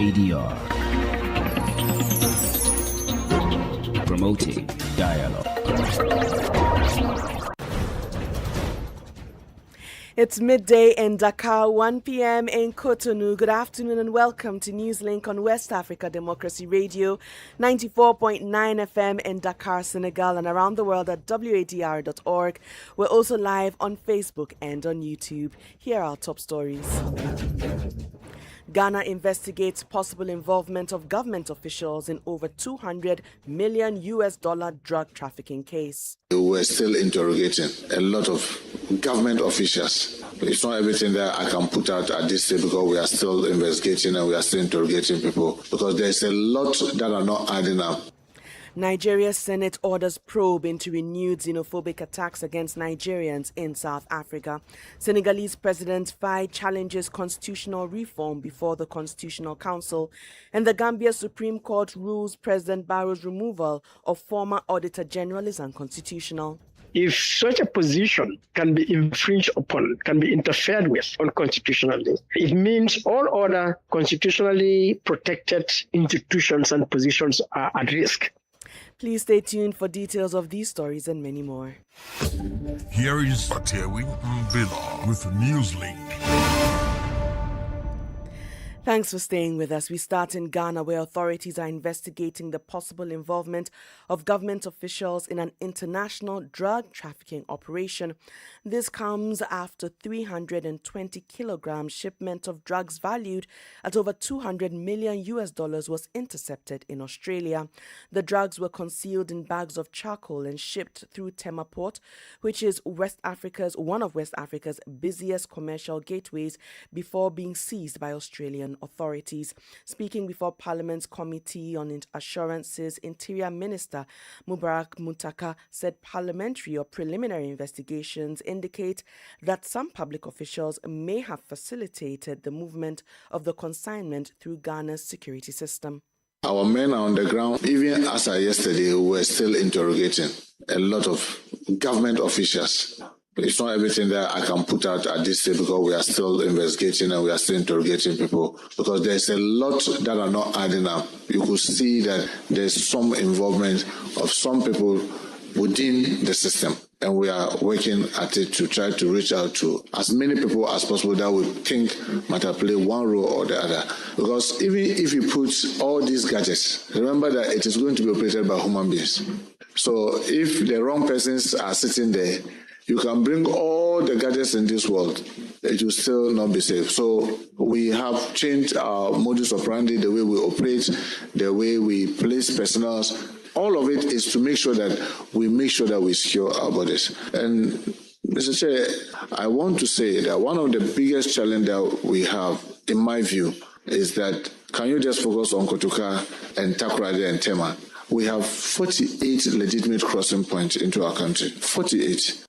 ADR. Promoting dialogue. It's midday in Dakar, 1 p.m. in Cotonou. Good afternoon and welcome to Newslink on West Africa Democracy Radio, 94.9 FM in Dakar, Senegal, and around the world at wadr.org. We're also live on Facebook and on YouTube. Here are our top stories. Ghana investigates possible involvement of government officials in over $200 million drug trafficking case. We're still interrogating a lot of government officials. It's not everything that I can put out at this stage because we are still investigating and we are still interrogating people because there's a lot that are not adding up. Nigeria's Senate orders probe into renewed xenophobic attacks against Nigerians in South Africa. Senegalese President Faye challenges constitutional reform before the Constitutional Council. And the Gambia Supreme Court rules President Barrow's removal of former Auditor General is unconstitutional. If such a position can be infringed upon, can be interfered with unconstitutionally, it means all other constitutionally protected institutions and positions are at risk. Please stay tuned for details of these stories and many more. Here is Atewi Mbila with Newslink. Thanks for staying with us. We start in Ghana, where authorities are investigating the possible involvement of government officials in an international drug trafficking operation. This comes after 320 kilogram shipment of drugs valued at over $200 million was intercepted in Australia. The drugs were concealed in bags of charcoal and shipped through Tema Port, which is one of West Africa's busiest commercial gateways, before being seized by Australian authorities. Speaking before Parliament's Committee on Assurances, Interior Minister Mubarak Muntaka said parliamentary or preliminary investigations indicate that some public officials may have facilitated the movement of the consignment through Ghana's security system. Our men are on the ground. Even as of yesterday, we were still interrogating a lot of government officials. It's not everything that I can put out at this stage because we are still investigating and we are still interrogating people because there's a lot that are not adding up. You could see that there's some involvement of some people within the system, and we are working at it to try to reach out to as many people as possible that we think might have played one role or the other. Because even if you put all these gadgets, remember that it is going to be operated by human beings. So if the wrong persons are sitting there, you can bring all the gadgets in this world, it will still not be safe. So we have changed our modus operandi, the way we operate, the way we place personnel. All of it is to make sure that we secure our borders. And Mr. Chair, I want to say that one of the biggest challenges that we have, in my view, is that can you just focus on Kotoka and Takoradi and Tema? We have 48 legitimate crossing points into our country. 48.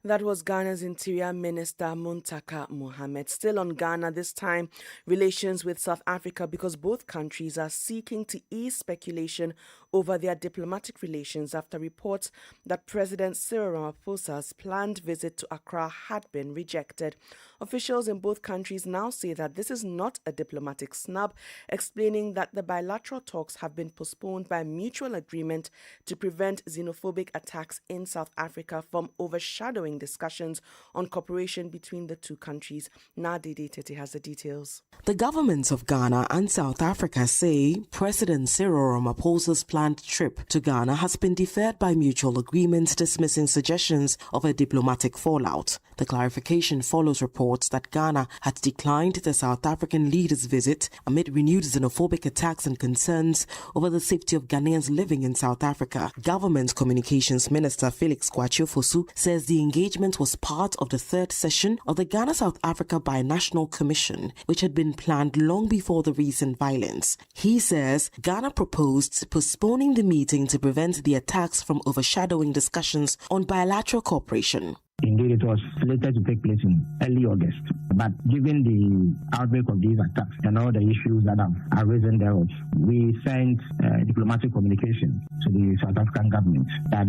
That was Ghana's Interior Minister Muntaka Mohammed. Still on Ghana, this time relations with South Africa, because both countries are seeking to ease speculation over their diplomatic relations after reports that President Cyril Ramaphosa's planned visit to Accra had been rejected. Officials in both countries now say that this is not a diplomatic snub, explaining that the bilateral talks have been postponed by mutual agreement to prevent xenophobic attacks in South Africa from overshadowing discussions on cooperation between the two countries. Nadidi Tete has the details. The governments of Ghana and South Africa say President Cyril Ramaphosa's planned trip to Ghana has been deferred by mutual agreements, dismissing suggestions of a diplomatic fallout. The clarification follows reports that Ghana had declined the South African leader's visit amid renewed xenophobic attacks and concerns over the safety of Ghanaians living in South Africa. Government Communications Minister Felix Kwakye-Fosu says the engagement was part of the third session of the Ghana-South Africa Binational Commission, which had been planned long before the recent violence. He says Ghana proposed postponing the meeting to prevent the attacks from overshadowing discussions on bilateral cooperation. Indeed, It was slated to take place in early August. But given the outbreak of these attacks and all the issues that have arisen thereof, we sent diplomatic communication to the South African government that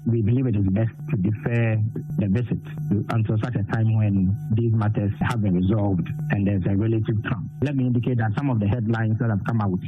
we believe it is best to defer the visit until such a time when these matters have been resolved and there's a relative calm. Let me indicate that some of the headlines that have come out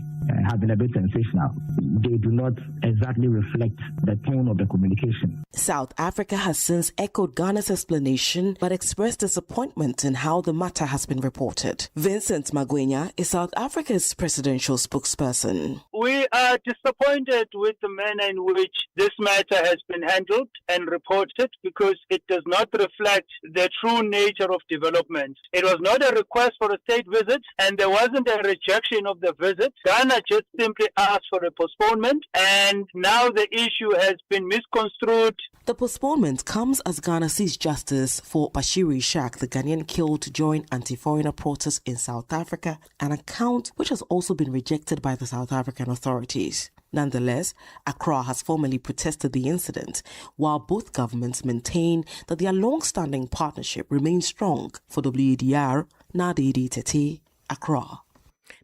have been a bit sensational. They do not exactly reflect the tone of the communication. South Africa has since echoed Ghana's explanation but expressed disappointment in how the matter has been reported. Vincent Magwenya is South Africa's presidential spokesperson. We are disappointed with the manner in which this matter has been handled and reported because it does not reflect the true nature of development. It was not a request for a state visit and there wasn't a rejection of the visit. Ghana just simply asked for a postponement and now the issue has been misconstrued. The postponement comes as Ghana seeks justice for Bashir Ishaq, the Ghanaian killed during anti-foreigner protests in South Africa, an account which has also been rejected by the South African authorities. Nonetheless, Accra has formally protested the incident, while both governments maintain that their long-standing partnership remains strong. For WADR, Nadidi Tete, Accra.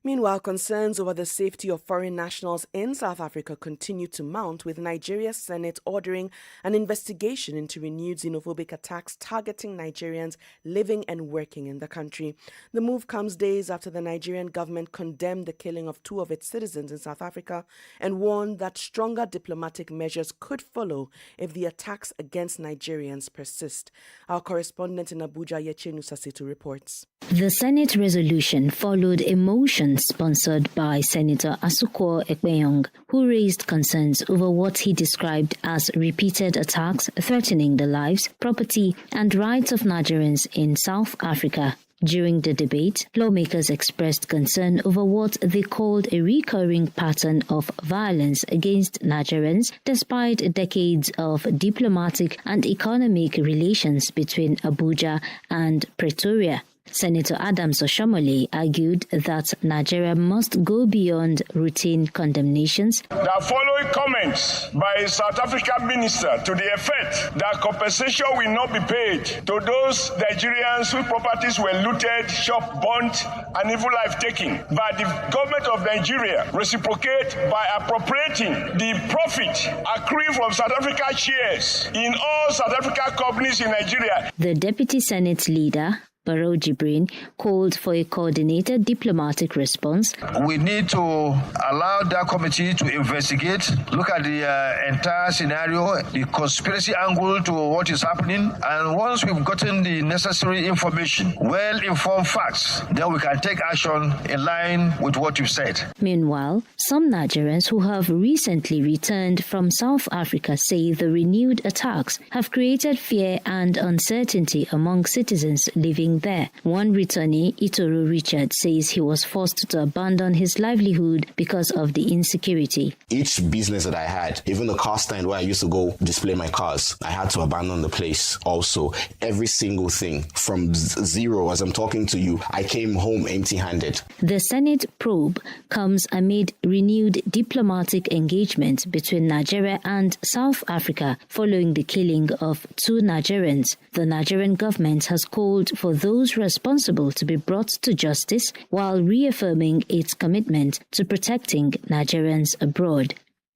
Meanwhile, concerns over the safety of foreign nationals in South Africa continue to mount, with Nigeria's Senate ordering an investigation into renewed xenophobic attacks targeting Nigerians living and working in the country. The move comes days after the Nigerian government condemned the killing of 2 of its citizens in South Africa and warned that stronger diplomatic measures could follow if the attacks against Nigerians persist. Our correspondent in Abuja, Yechenu Sasetu, reports. The Senate resolution followed a motion sponsored by Senator Asukwo Ekpeyong, who raised concerns over what he described as repeated attacks threatening the lives, property, and rights of Nigerians in South Africa. During the debate, lawmakers expressed concern over what they called a recurring pattern of violence against Nigerians despite decades of diplomatic and economic relations between Abuja and Pretoria. Senator Adams Oshomole argued that Nigeria must go beyond routine condemnations. The following comments by a South African minister to the effect that compensation will not be paid to those Nigerians whose properties were looted, shop burnt, and even life taken. But the government of Nigeria reciprocate by appropriating the profit accruing from South Africa shares in all South African companies in Nigeria. The Deputy Senate leader, Barrow Jibrin, called for a coordinated diplomatic response. We need to allow that committee to investigate, look at the entire scenario, the conspiracy angle to what is happening, and once we've gotten the necessary information, well-informed facts, then we can take action in line with what you said. Meanwhile, some Nigerians who have recently returned from South Africa say the renewed attacks have created fear and uncertainty among citizens living there. One returnee, Itoro Richard, says he was forced to abandon his livelihood because of the insecurity. Each business that I had, even the car stand where I used to go display my cars, I had to abandon the place also. Every single thing from zero, as I'm talking to you, I came home empty-handed. The Senate probe comes amid renewed diplomatic engagement between Nigeria and South Africa following the killing of 2 Nigerians. The Nigerian government has called for those responsible to be brought to justice while reaffirming its commitment to protecting Nigerians abroad.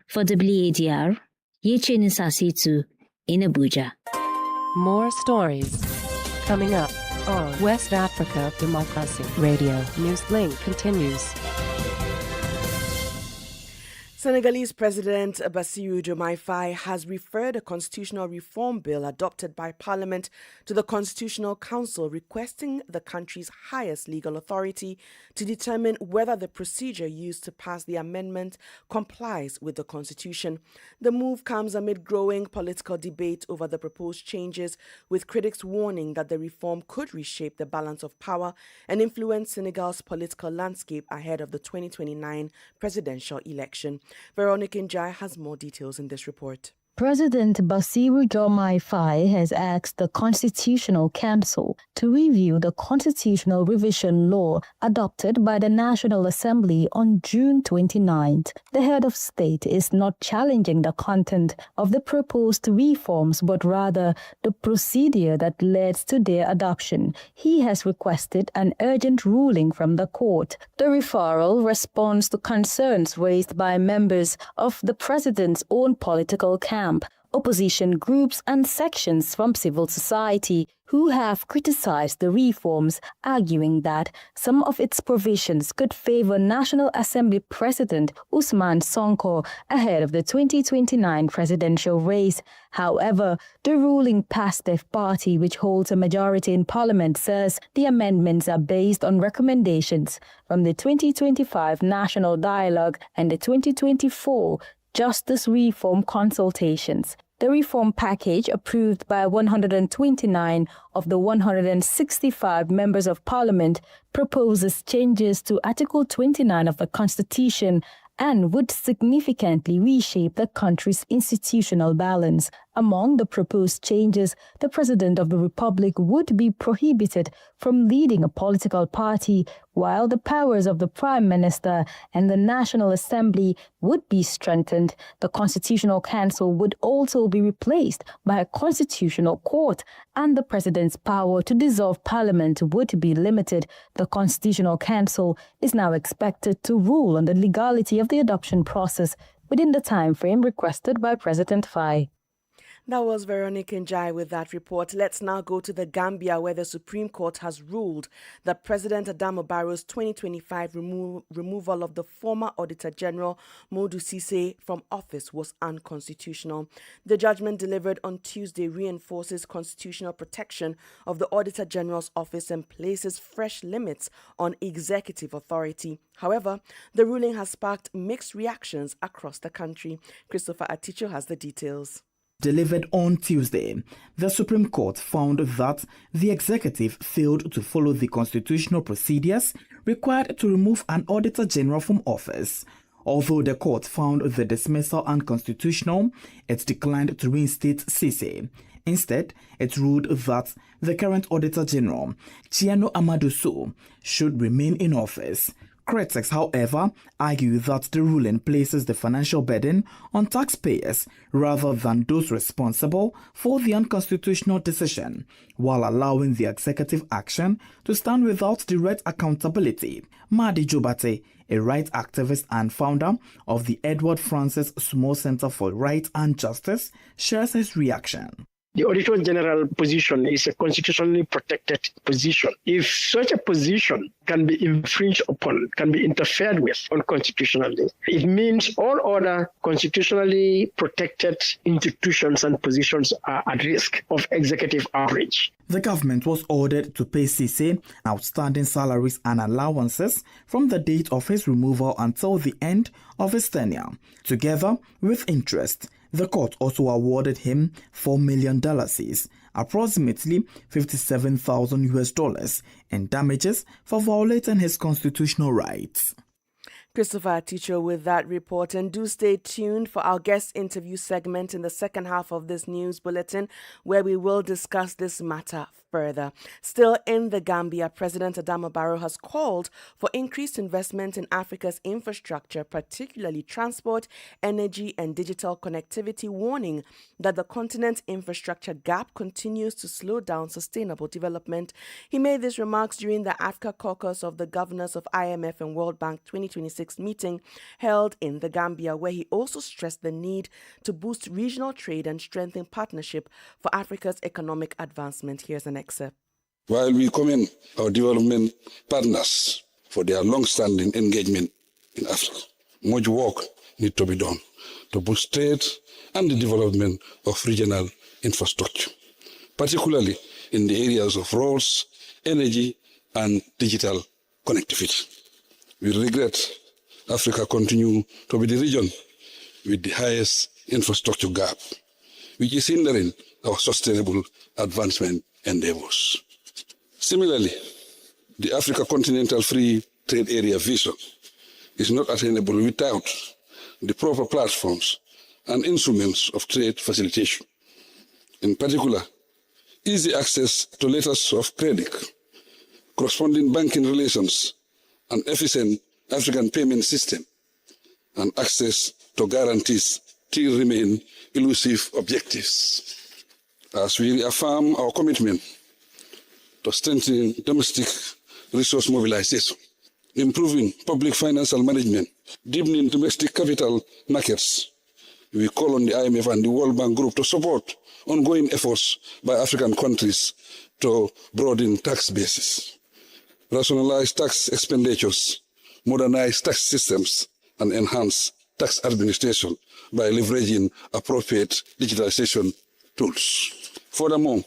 For WADR, Yechenu Sasitu in Abuja. More stories coming up on West Africa Democracy Radio. Newslink continues. Senegalese President Bassirou Diomaye Faye has referred a constitutional reform bill adopted by Parliament to the Constitutional Council, requesting the country's highest legal authority to determine whether the procedure used to pass the amendment complies with the Constitution. The move comes amid growing political debate over the proposed changes, with critics warning that the reform could reshape the balance of power and influence Senegal's political landscape ahead of the 2029 presidential election. Veronica Njai has more details in this report. President Bassirou Diomaye Faye has asked the Constitutional Council to review the constitutional revision law adopted by the National Assembly on June 29th. The head of state is not challenging the content of the proposed reforms, but rather the procedure that led to their adoption. He has requested an urgent ruling from the court. The referral responds to concerns raised by members of the president's own political camp, opposition groups and sections from civil society who have criticized the reforms, arguing that some of its provisions could favor National Assembly President Ousmane Sonko ahead of the 2029 presidential race. However, the ruling PASTEF party, which holds a majority in parliament, says the amendments are based on recommendations from the 2025 National Dialogue and the 2024 Justice Reform consultations. The reform package, approved by 129 of the 165 members of parliament, proposes changes to Article 29 of the Constitution and would significantly reshape the country's institutional balance. Among the proposed changes, the President of the Republic would be prohibited from leading a political party, while the powers of the Prime Minister and the National Assembly would be strengthened. The Constitutional Council would also be replaced by a constitutional court, and the President's power to dissolve Parliament would be limited. The Constitutional Council is now expected to rule on the legality of the adoption process within the time frame requested by President Faye. That was Veronica Njai with that report. Let's now go to the Gambia, where the Supreme Court has ruled that President Adama Barrow's 2025 removal of the former Auditor General Modu Cisse from office was unconstitutional. The judgment delivered on Tuesday reinforces constitutional protection of the Auditor General's office and places fresh limits on executive authority. However, the ruling has sparked mixed reactions across the country. Christopher Aticho has the details. Delivered on Tuesday, the Supreme Court found that the executive failed to follow the constitutional procedures required to remove an Auditor General from office. Although the court found the dismissal unconstitutional, it declined to reinstate Cisse. Instead, it ruled that the current Auditor General, Chiano Amadou Sow, should remain in office. Critics, however, argue that the ruling places the financial burden on taxpayers rather than those responsible for the unconstitutional decision, while allowing the executive action to stand without direct accountability. Madi Jobate, a rights activist and founder of the Edward Francis Small Center for Right and Justice, shares his reaction. The Auditor General position is a constitutionally protected position. If such a position can be infringed upon, can be interfered with unconstitutionally, it means all other constitutionally protected institutions and positions are at risk of executive outrage. The government was ordered to pay Cisse outstanding salaries and allowances from the date of his removal until the end of his tenure, together with interest. The court also awarded him $4 million, approximately $57,000 in damages for violating his constitutional rights. Christopher Aticho with that report, and do stay tuned for our guest interview segment in the second half of this news bulletin, where we will discuss this matter further. Still in the Gambia, President Adama Barrow has called for increased investment in Africa's infrastructure, particularly transport, energy and digital connectivity, warning that the continent's infrastructure gap continues to slow down sustainable development. He made these remarks during the Africa Caucus of the Governors of IMF and World Bank 2026 meeting held in the Gambia, where he also stressed the need to boost regional trade and strengthen partnership for Africa's economic advancement. Here's an excerpt. While we commend our development partners for their long-standing engagement in Africa, much work needs to be done to boost trade and the development of regional infrastructure, particularly in the areas of roads, energy, and digital connectivity. We regret Africa continue to be the region with the highest infrastructure gap, which is hindering our sustainable advancement endeavors. Similarly, the Africa Continental Free Trade Area vision is not attainable without the proper platforms and instruments of trade facilitation. In particular, easy access to letters of credit, corresponding banking relations, an efficient African payment system, and access to guarantees still remain elusive objectives. As we reaffirm our commitment to strengthening domestic resource mobilization, improving public financial management, deepening domestic capital markets, we call on the IMF and the World Bank Group to support ongoing efforts by African countries to broaden tax bases, rationalize tax expenditures, modernize tax systems, and enhance tax administration by leveraging appropriate digitalization tools. Furthermore,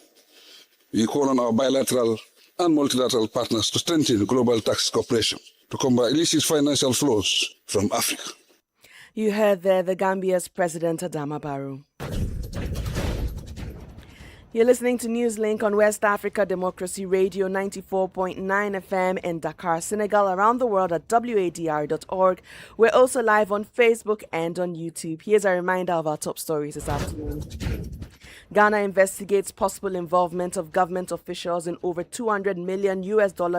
we call on our bilateral and multilateral partners to strengthen global tax cooperation to combat illicit financial flows from Africa. You heard there the Gambia's President Adama Barrow. You're listening to Newslink on West Africa Democracy Radio 94.9 FM in Dakar, Senegal, around the world at wadr.org. We're also live on Facebook and on YouTube. Here's a reminder of our top stories this afternoon. Ghana investigates possible involvement of government officials in over $200 million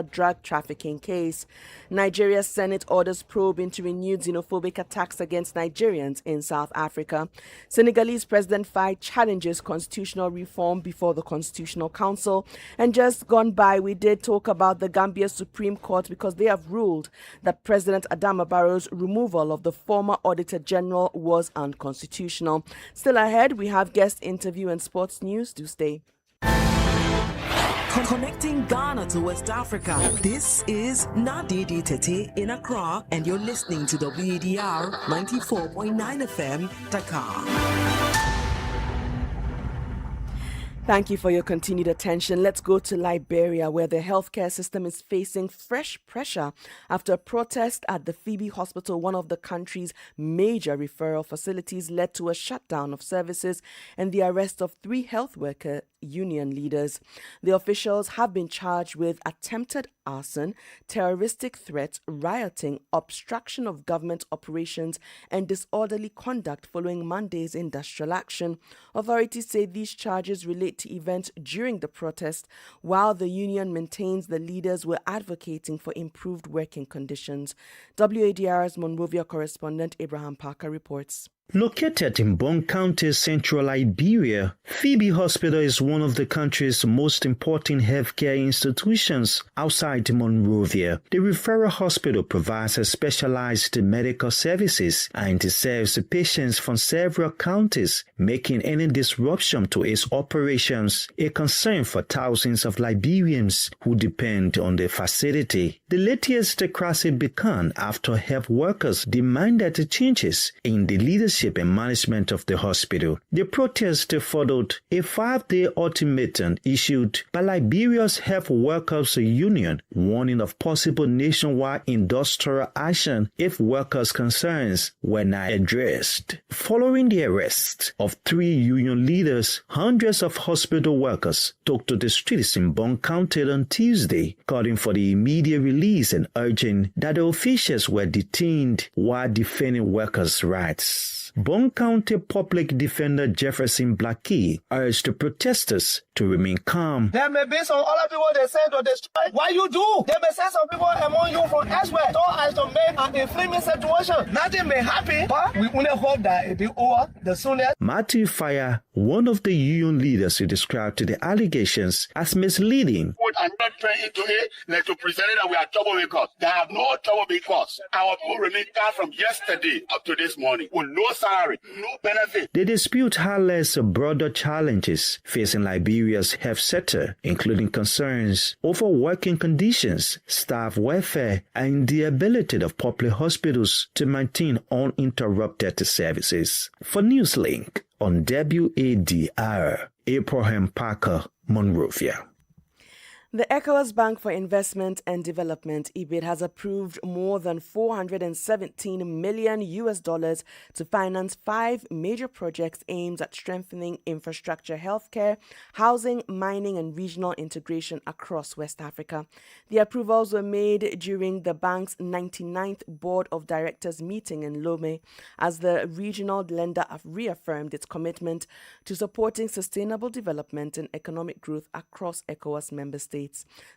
drug trafficking case. Nigeria's Senate orders probe into renewed xenophobic attacks against Nigerians in South Africa. Senegalese President Faye challenges constitutional reform before the Constitutional Council. And just gone by, we did talk about the Gambia Supreme Court because they have ruled that President Adama Barrow's removal of the former Auditor General was unconstitutional. Still ahead, we have guest interview and sports news. Do stay. Connecting Ghana to West Africa. This is Nadidi Tete in Accra, and you're listening to WADR 94.9 FM, Dakar. Thank you for your continued attention. Let's go to Liberia, where the healthcare system is facing fresh pressure after a protest at the Phoebe Hospital, one of the country's major referral facilities, led to a shutdown of services and the arrest of 3 health worker union leaders. The officials have been charged with attempted arson, terroristic threats, rioting, obstruction of government operations, and disorderly conduct following Monday's industrial action. Authorities say these charges relate to events during the protest, while the union maintains the leaders were advocating for improved working conditions. WADR's Monrovia correspondent Abraham Parker reports. Located in Bong County, central Liberia, Phoebe Hospital is one of the country's most important healthcare institutions outside Monrovia. The referral hospital provides specialized medical services and serves patients from several counties, making any disruption to its operations a concern for thousands of Liberians who depend on the facility. The latest crisis began after health workers demanded changes in the leadership and management of the hospital. The protest followed a 5-day ultimatum issued by Liberia's Health Workers Union, warning of possible nationwide industrial action if workers' concerns were not addressed. Following the arrest of 3 union leaders, hundreds of hospital workers took to the streets in Bong County on Tuesday, calling for the immediate release and urging that the officials were detained while defending workers' rights. Bong County Public Defender Jefferson Blackie urged the protesters to remain calm. There may be some other people they send to the strike. Why you do? There may send some people among you from elsewhere so as to make an inflaming situation. Nothing may happen, but we only hope that it be over the soonest. Matthew Fire, one of the union leaders, who described the allegations as misleading. I'm not trying into it like to present it that we are troublemakers. They have no troublemakers. Our people remain calm from yesterday up to this morning with no salary, no benefit. The dispute highlights broader challenges facing Liberia's health sector, including concerns over working conditions, staff welfare, and the ability of public hospitals to maintain uninterrupted services. For Newslink on WADR, Abraham Parker, Monrovia. The ECOWAS Bank for Investment and Development, EBID, has approved more than $417 million to finance 5 major projects aimed at strengthening infrastructure, healthcare, housing, mining, and regional integration across West Africa. The approvals were made during the bank's 99th Board of Directors meeting in Lomé, as the regional lender reaffirmed its commitment to supporting sustainable development and economic growth across ECOWAS member states.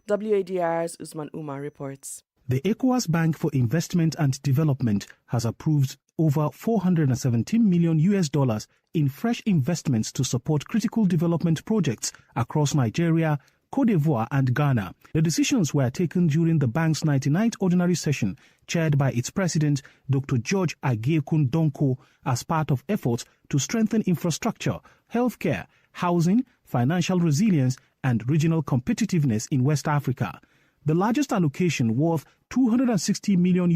WADR's Usman Umar reports. The ECOWAS Bank for Investment and Development has approved over $417 million in fresh investments to support critical development projects across Nigeria, Cote d'Ivoire and Ghana. The decisions were taken during the bank's 99th ordinary session, chaired by its president, Dr. George Agekun Donko, as part of efforts to strengthen infrastructure, healthcare, housing, financial resilience and regional competitiveness in West Africa. The largest allocation, worth $260 million,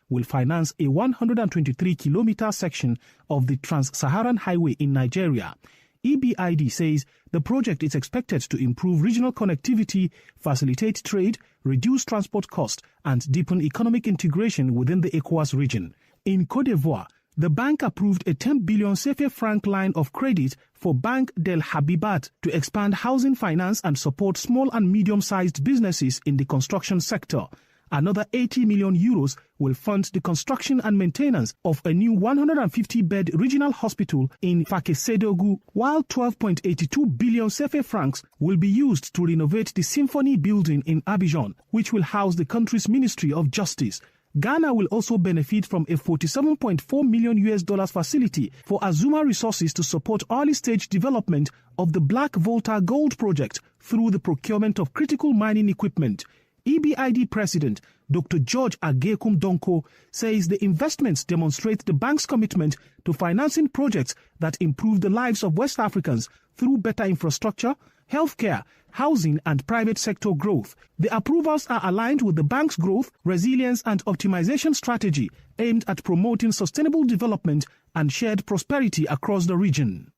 will finance a 123-kilometer section of the Trans-Saharan Highway in Nigeria. EBID says the project is expected to improve regional connectivity, facilitate trade, reduce transport costs, and deepen economic integration within the ECOWAS region. In Cote d'Ivoire, the bank approved a 10 billion CFA franc line of credit for Bank Del Habibat to expand housing finance and support small and medium-sized businesses in the construction sector. Another 80 million euros will fund the construction and maintenance of a new 150-bed regional hospital in Fakesedogu, while 12.82 billion CFA francs will be used to renovate the Symphony building in Abidjan, which will house the country's Ministry of Justice. Ghana will also benefit from a $47.4 million facility for Azuma Resources to support early-stage development of the Black Volta Gold project through the procurement of critical mining equipment. EBID President Dr. George Agekun Donko says the investments demonstrate the bank's commitment to financing projects that improve the lives of West Africans through better infrastructure, healthcare, housing and private sector growth. The approvals are aligned with the bank's growth, resilience and optimization strategy aimed at promoting sustainable development and shared prosperity across the region.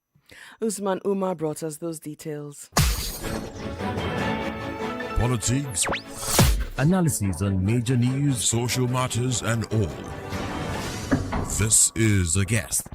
Usman Umar brought us those details. Politics, analyses on major news, social matters and all. This is The Guest.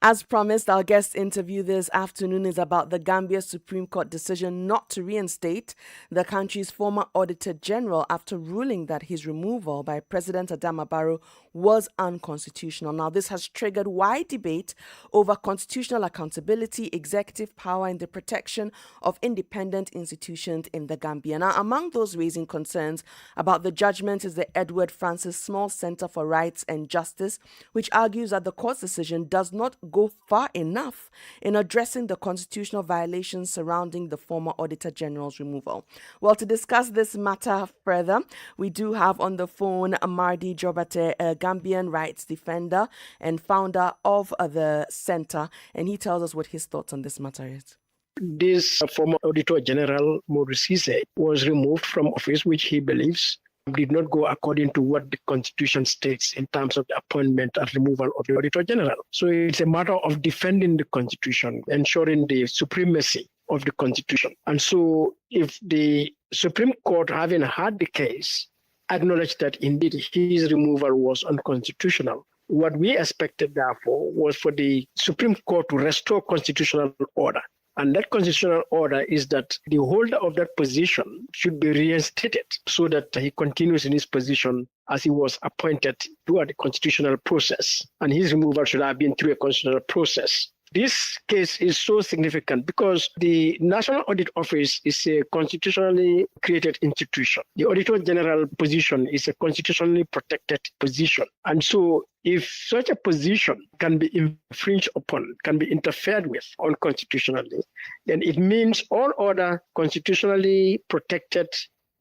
As promised, our guest interview this afternoon is about the Gambia Supreme Court decision not to reinstate the country's former Auditor General after ruling that his removal by President Adama Barrow was unconstitutional. Now, this has triggered wide debate over constitutional accountability, executive power, and the protection of independent institutions in the Gambia. Now, among those raising concerns about the judgment is the Edward Francis Small Center for Rights and Justice, which argues that the court's decision does not go far enough in addressing the constitutional violations surrounding the former Auditor General's removal. Well, to discuss this matter further, we do have on the phone Mardi Jobate, a Gambian rights defender and founder of the center, and he tells us what his thoughts on this matter is. This former Auditor General, Maurice Cisse, was removed from office, which he believes did not go according to what the Constitution states in terms of the appointment and removal of the Auditor General. So it's a matter of defending the Constitution, ensuring the supremacy of the Constitution. And so if the Supreme Court, having had the case, acknowledged that indeed his removal was unconstitutional, what we expected, therefore, was for the Supreme Court to restore constitutional order. And that constitutional order is that the holder of that position should be reinstated so that he continues in his position as he was appointed through the constitutional process. And his removal should have been through a constitutional process. This case is so significant because the National Audit Office is a constitutionally created institution. The Auditor General position is a constitutionally protected position. And so if such a position can be infringed upon, can be interfered with unconstitutionally, then it means all other constitutionally protected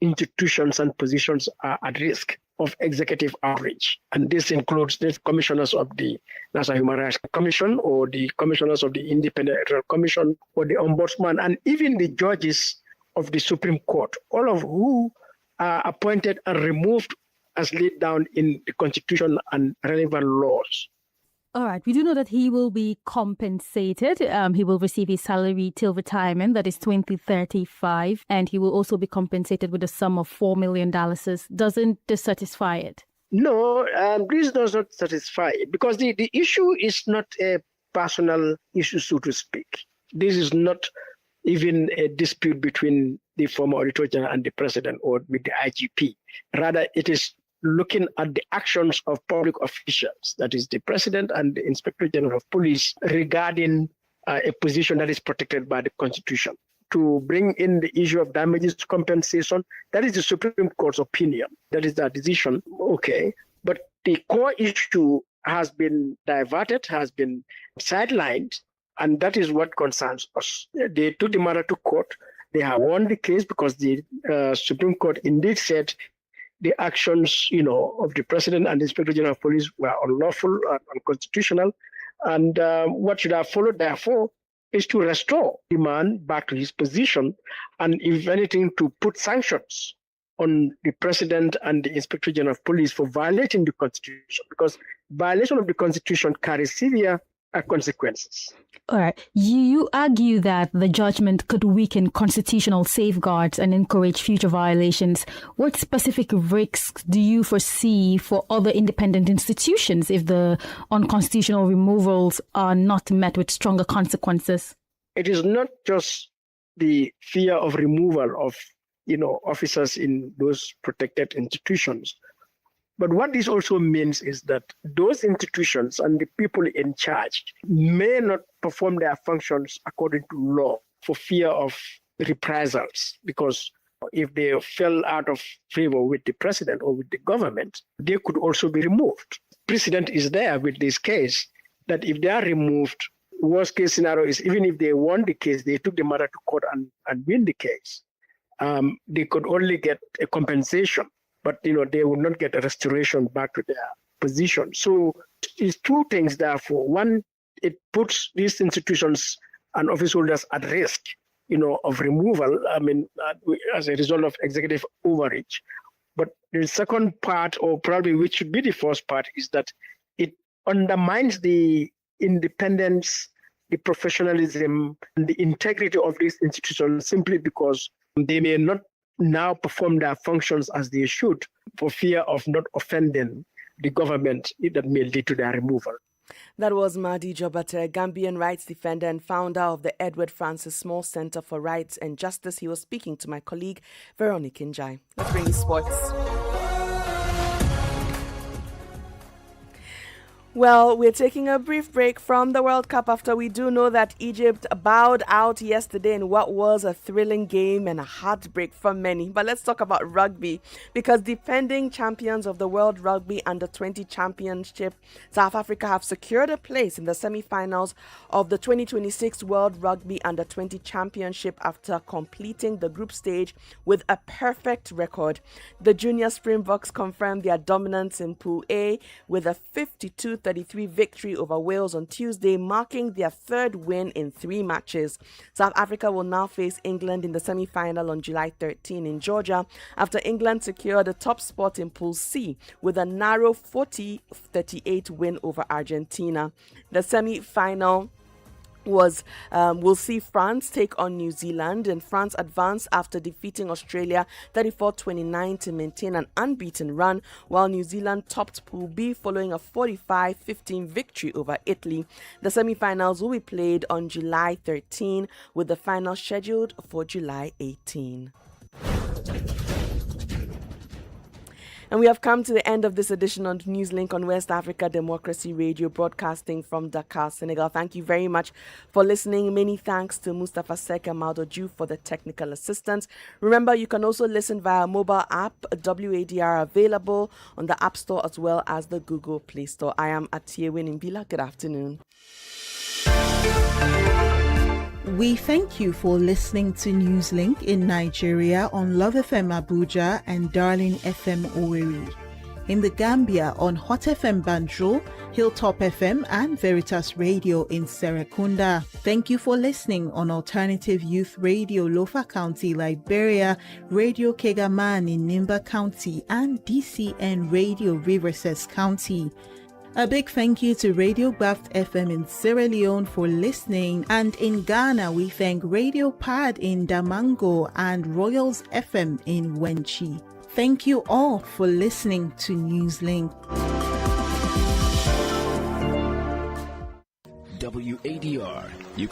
institutions and positions are at risk of executive outrage. And this includes the commissioners of the National Human Rights Commission or the commissioners of the Independent Electoral Commission or the Ombudsman and even the judges of the Supreme Court, all of who are appointed and removed as laid down in the Constitution and relevant laws. All right. We do know that he will be compensated. He will receive his salary till retirement, that is 2035, and he will also be compensated with a sum of $4 million. Doesn't this satisfy it? No, this does not satisfy it because the issue is not a personal issue, so to speak. This is not even a dispute between the former Auditor General and the President or with the IGP. Rather, it is looking at the actions of public officials, that is the President and the Inspector General of Police, regarding a position that is protected by the Constitution. To bring in the issue of damages compensation, that is the Supreme Court's opinion. That is their decision, okay. But the core issue has been diverted, has been sidelined, and that is what concerns us. They took the matter to court. They have won the case because the Supreme Court indeed said the actions, of the President and the Inspector General of Police were unlawful and unconstitutional. And what should have followed, therefore, is to restore the man back to his position and, if anything, to put sanctions on the President and the Inspector General of Police for violating the Constitution, because violation of the Constitution carries severe consequences. All right. You argue that the judgment could weaken constitutional safeguards and encourage future violations. What specific risks do you foresee for other independent institutions if the unconstitutional removals are not met with stronger consequences? It is not just the fear of removal of, officers in those protected institutions. But what this also means is that those institutions and the people in charge may not perform their functions according to law for fear of reprisals, because if they fell out of favor with the President or with the government, they could also be removed. Precedent is there with this case that if they are removed, worst case scenario is even if they won the case, they took the matter to court and win the case, they could only get a compensation. But they would not get a restoration back to their position. So it's two things, therefore. One, it puts these institutions and office holders at risk, of removal, as a result of executive overreach. But the second part, or probably which should be the first part, is that it undermines the independence, the professionalism, and the integrity of these institutions simply because they may not now perform their functions as they should for fear of not offending the government that may lead to their removal. That was Mahdi Jobate, Gambian rights defender and founder of the Edward Francis Small Center for Rights and Justice. He was speaking to my colleague, Veronique Njai. Let's bring you sports. Well, we're taking a brief break from the World Cup after we do know that Egypt bowed out yesterday in what was a thrilling game and a heartbreak for many. But let's talk about rugby, because defending champions of the World Rugby Under-20 Championship, South Africa have secured a place in the semi-finals of the 2026 World Rugby Under-20 Championship after completing the group stage with a perfect record. The Junior Springboks confirmed their dominance in Pool A with a 52-33 victory over Wales on Tuesday, marking their third win in 3 matches. South Africa will now face England in the semi-final on July 13 in Georgia after England secured a top spot in Pool C with a narrow 40-38 win over Argentina. The semi-final will see France take on New Zealand, and France advanced after defeating Australia 34-29 to maintain an unbeaten run, while New Zealand topped Pool B following a 45-15 victory over Italy. The semi-finals will be played on July 13 with the final scheduled for July 18. And we have come to the end of this edition on Newslink on West Africa Democracy Radio, broadcasting from Dakar, Senegal. Thank you very much for listening. Many thanks to Mustafa Sek and Maldoju for the technical assistance. Remember, you can also listen via mobile app, WADR, available on the App Store as well as the Google Play Store. I am Atiewin Mbila. Good afternoon. We thank you for listening to Newslink in Nigeria on Love FM Abuja and Darling FM Owerri. In the Gambia on Hot FM Banjul, Hilltop FM and Veritas Radio in Serekunda. Thank you for listening on Alternative Youth Radio Lofa County, Liberia, Radio Kegaman in Nimba County and DCN Radio Riverses County. A big thank you to Radio Graft FM in Sierra Leone for listening, and in Ghana we thank Radio Pad in Damango and Royals FM in Wenchi. Thank you all for listening to Newslink. WADR. You can